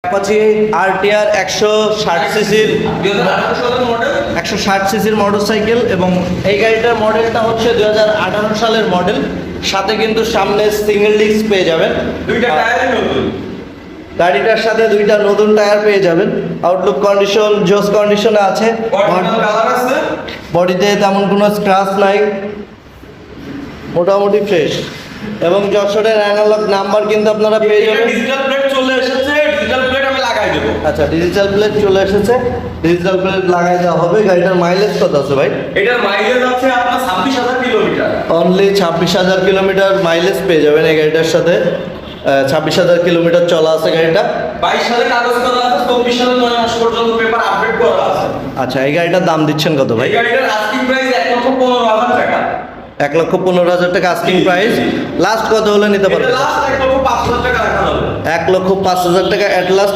Apache RTR 160 সিসির 160 সিসির motorcycle এবং এই গাড়িটার মডেলটা হচ্ছে 2018 সালের মডেল। সাথে কিন্তু সামনে সিঙ্গেল ডিস্ক পেয়ে যাবেন, দুইটা টায়ারই নতুন। গাড়িটার সাথে দুইটা নতুন টায়ার পেয়ে যাবেন। আউটলুক কন্ডিশন জোস কন্ডিশনে আছে, কালার আছে, বডিতে তেমন কোনো স্ক্র্যাচ নাই, মোটামুটি ফ্রেশ। এবং যশোরের অ্যানালগ নাম্বার কিন্তু আপনারা পেয়ে যাবেন। ডিজিটাল প্লেট চলে এসেছে, ডিজিটাল প্লেট আমি লাগাই দেবো। আচ্ছা, ডিজিটাল প্লেট চলে এসেছে, ডিজিটাল প্লেট লাগাই দেওয়া হবে। গাড়িটার মাইলেজ কত আছে ভাই? এটার মাইলেজ আছে আপনার 26,000 কিলোমিটার। অনলি 26,000 কিলোমিটার মাইলেজ পেয়ে যাবেন এই গাড়িটার সাথে। 26,000 কিলোমিটার চলা আছে গাড়িটা। 22 সালে কাগজ করা আছে, 24 সালে 9 মাস পর্যন্ত পেপার আপডেট করা আছে। আচ্ছা, এই গাড়িটার দাম দিচ্ছেন কত ভাই? এই গাড়িটার আস্কিং প্রাইস 1,15,000 টাকা। 1,15,000 টাকা আস্কিং প্রাইস। লাস্ট কত হলে নিতে পারবেন? লাস্ট 1,05,000 টাকা রাখা হবে। 1,05,000 টাকা এট লাস্ট